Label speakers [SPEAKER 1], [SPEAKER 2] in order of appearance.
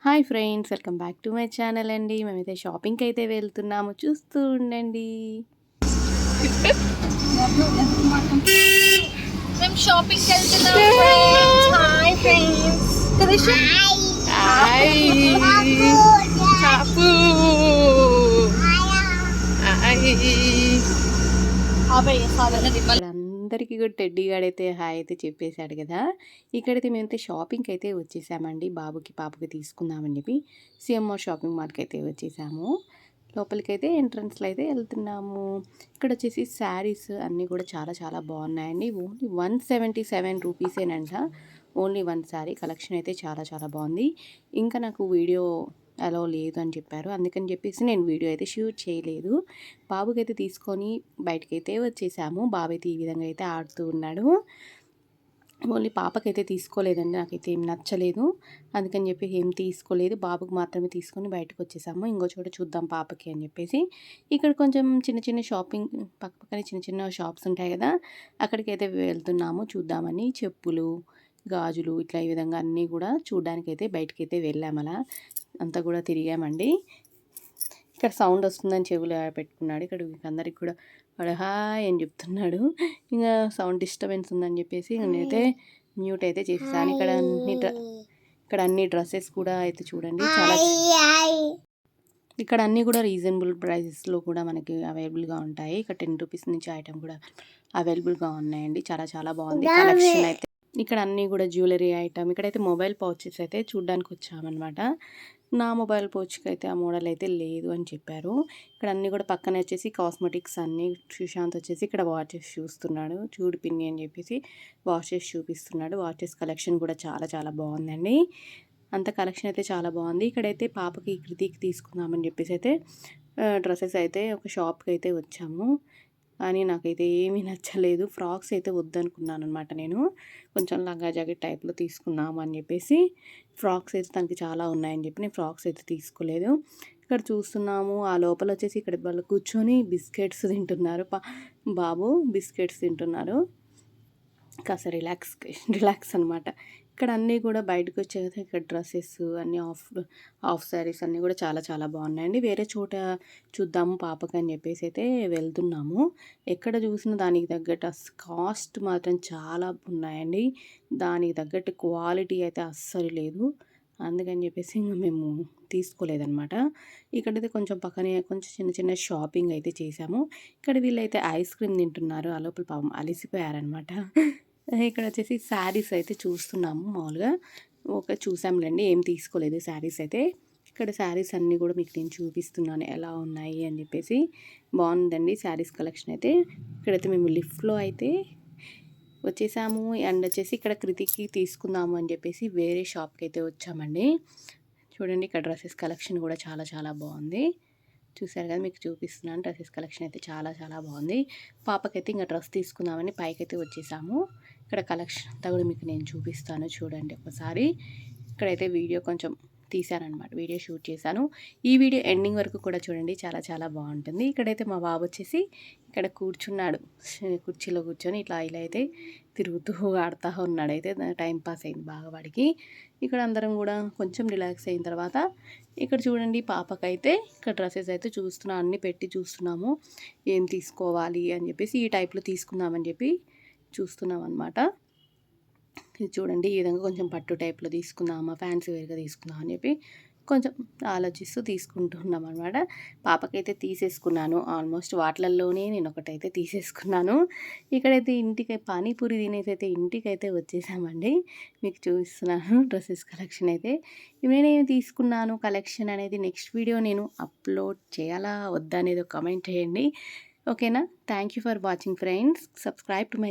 [SPEAKER 1] Hi friends, welcome back to my channel అండి. మేమైతే షాపింగ్కి అయితే వెళ్తున్నాము, చూస్తూ ఉండండి.
[SPEAKER 2] మేము షాపింగ్కి వెళ్తున్నాం. Hi friends.
[SPEAKER 1] అందరికీ కూడా టెడ్డీ గాడైతే హాయ్ అయితే చెప్పేశాడు కదా. ఇక్కడైతే మేమైతే షాపింగ్కి అయితే వచ్చేసామండి. బాబుకి పాపకి తీసుకుందామని చెప్పి సిఎంఆర్ షాపింగ్ మాల్కి అయితే వచ్చేసాము. లోపలికైతే ఎంట్రన్స్లో అయితే వెళ్తున్నాము. ఇక్కడ వచ్చేసి శారీస్ అన్నీ కూడా చాలా చాలా బాగున్నాయండి. ఓన్లీ 177 రూపీసేనంట. ఓన్లీ వన్ శారీ కలెక్షన్ అయితే చాలా చాలా బాగుంది. ఇంకా నాకు వీడియో అలో లేదు అని చెప్పారు, అందుకని చెప్పేసి నేను వీడియో అయితే షూట్ చేయలేదు. బాబుకైతే తీసుకొని బయటకైతే వచ్చేసాము. బాబు అయితే ఈ విధంగా అయితే ఆడుతూ ఉన్నాడు. ఓన్లీ పాపకైతే తీసుకోలేదండి, నాకైతే ఏం నచ్చలేదు, అందుకని చెప్పి ఏం తీసుకోలేదు. బాబుకి మాత్రమే తీసుకొని బయటకు వచ్చేసాము. ఇంకో చోట చూద్దాం పాపకి అని చెప్పేసి. ఇక్కడ కొంచెం చిన్న చిన్న షాపింగ్ పక్కనే చిన్న చిన్న షాప్స్ ఉంటాయి కదా, అక్కడికైతే వెళ్తున్నాము చూద్దామని. చెప్పులు, గాజులు ఇట్లా ఈ విధంగా అన్నీ కూడా చూడ్డానికైతే బయటకైతే వెళ్ళాము. అలా అంతా కూడా తిరిగామండి. ఇక్కడ సౌండ్ వస్తుందని చెవులు పెట్టుకున్నాడు. ఇక్కడ అందరికి కూడా వాడు హాయ్ అని చెప్తున్నాడు. ఇంకా సౌండ్ డిస్టర్బెన్స్ ఉందని చెప్పేసి నేనైతే మ్యూట్ అయితే చేసేసాను. ఇక్కడ అన్ని డ్రెస్సెస్ కూడా అయితే చూడండి చాలా, ఇక్కడ అన్నీ కూడా రీజనబుల్ ప్రైజెస్లో కూడా మనకి అవైలబుల్గా ఉంటాయి. ఇక్కడ 10 రూపీస్ నుంచి ఐటమ్ కూడా అవైలబుల్గా ఉన్నాయండి. చాలా చాలా బాగుంది కలెక్షన్ అయితే. ఇక్కడ అన్నీ కూడా జ్యువెలరీ ఐటమ్. ఇక్కడైతే మొబైల్ పౌచెస్ అయితే చూడ్డానికి వచ్చామన్నమాట. నా మొబైల్ పౌచ్కి అయితే ఆ మోడల్ అయితే లేదు అని చెప్పారు. ఇక్కడ అన్నీ కూడా పక్కన వచ్చేసి కాస్మెటిక్స్ అన్నీ. సుశాంత్ వచ్చేసి ఇక్కడ వాచెస్ చూస్తున్నాడు. చూడు పిన్ని అని చెప్పేసి వాచెస్ చూపిస్తున్నాడు. వాచెస్ కలెక్షన్ కూడా చాలా చాలా బాగుందండి. అంత కలెక్షన్ అయితే చాలా బాగుంది. ఇక్కడైతే పాపకి కృతికి తీసుకుందామని చెప్పేసి అయితే డ్రెస్సెస్ అయితే ఒక షాప్కి అయితే వచ్చాము. కానీ నాకైతే ఏమీ నచ్చలేదు. ఫ్రాక్స్ అయితే వద్దనుకున్నాను అనమాట. నేను కొంచెం లంగా జాకెట్ టైప్లో తీసుకుందాము అని చెప్పేసి, ఫ్రాక్స్ అయితే తనకి చాలా ఉన్నాయని చెప్పి నేను ఫ్రాక్స్ అయితే తీసుకోలేదు. ఇక్కడ చూస్తున్నాము. ఆ లోపల వచ్చేసి ఇక్కడ వాళ్ళు కూర్చొని బిస్కెట్స్ తింటున్నారు. బాబు బిస్కెట్స్ తింటున్నారు. కాస్త రిలాక్స్ అనమాట. ఇక్కడ అన్నీ కూడా బయటకు వచ్చే కదా, ఇక్కడ డ్రెస్సెస్ అన్నీ హాఫ్ శారీస్ అన్నీ కూడా చాలా చాలా బాగున్నాయండి. వేరే చోట చూద్దాము పాపకి అని చెప్పేసి అయితే వెళ్తున్నాము. ఎక్కడ చూసినా దానికి తగ్గట్టు కాస్ట్ మాత్రం చాలా ఉన్నాయండి. దానికి తగ్గట్టు క్వాలిటీ అయితే అస్సలు లేదు. అందుకని చెప్పేసి ఇంకా మేము తీసుకోలేదన్నమాట. ఇక్కడైతే కొంచెం పక్కనే కొంచెం చిన్న చిన్న షాపింగ్ అయితే చేసాము. ఇక్కడ వీళ్ళైతే ఐస్ క్రీమ్ తింటున్నారు. ఆ లోపల పాపం అలిసిపోయారనమాట. ఇక్కడ వచ్చేసి శారీస్ అయితే చూస్తున్నాము. మామూలుగా చూసాంలేండి, ఏం తీసుకోలేదు శారీస్ అయితే. ఇక్కడ శారీస్ అన్నీ కూడా మీకు నేను చూపిస్తున్నాను ఎలా ఉన్నాయి అని చెప్పేసి. బాగుందండి శారీస్ కలెక్షన్ అయితే. ఇక్కడైతే మేము లిఫ్ట్లో అయితే వచ్చేసాము. అండ్ వచ్చేసి ఇక్కడ కృతికి తీసుకుందాము అని చెప్పేసి వేరే షాప్కి అయితే వచ్చామండి. చూడండి ఇక్కడ డ్రెస్సెస్ కలెక్షన్ కూడా చాలా చాలా బాగుంది. చూసారు కదా, మీకు చూపిస్తున్నాను. డ్రెస్సెస్ కలెక్షన్ అయితే చాలా చాలా బాగుంది. పాపకైతే ఇంకా డ్రెస్ తీసుకుందామని పైకైతే వచ్చేసాము. ఇక్కడ కలెక్షన్ అంతా కూడా మీకు నేను చూపిస్తాను చూడండి ఒకసారి. ఇక్కడైతే వీడియో కొంచెం తీశానమాట, వీడియో షూట్ చేశాను. ఈ వీడియో ఎండింగ్ వరకు కూడా చూడండి, చాలా చాలా బాగుంటుంది. ఇక్కడైతే మా బాబు వచ్చేసి ఇక్కడ కూర్చున్నాడు. కుర్చీలో కూర్చొని ఇట్లా ఇలా అయితే తిరుగుతూ ఆడుతూ ఉన్నాడు. అయితే టైం పాస్ అయింది బాగా వాడికి. ఇక్కడ అందరం కూడా కొంచెం రిలాక్స్ అయిన తర్వాత ఇక్కడ చూడండి పాపకైతే ఇక్కడ డ్రెస్సెస్ అయితే చూస్తున్నాం, అన్నీ పెట్టి చూస్తున్నాము ఏం తీసుకోవాలి అని చెప్పేసి. ఈ టైప్లో తీసుకుందామని చెప్పి చూస్తున్నాం అనమాట. ఇది చూడండి, ఈ విధంగా కొంచెం పట్టు టైప్లో తీసుకుందామా, ఫ్యాన్సీ వేర్గా తీసుకుందాం అని చెప్పి కొంచెం ఆలోచిస్తూ తీసుకుంటున్నాం అనమాట. పాపకైతే తీసేసుకున్నాను ఆల్మోస్ట్. వాటిలలోనే నేను ఒకటైతే తీసేసుకున్నాను. ఇక్కడైతే ఇంటికి పానీపూరి తినేసి అయితే ఇంటికైతే వచ్చేసామండి. మీకు చూపిస్తున్నాను డ్రెస్సెస్ కలెక్షన్ అయితే. నేనేమి తీసుకున్నాను కలెక్షన్ అనేది నెక్స్ట్ వీడియో నేను అప్లోడ్ చేయాలా వద్దా అనేది ఒక కమెంట్ చేయండి, ఓకేనా. Thank you for watching friends. Subscribe to my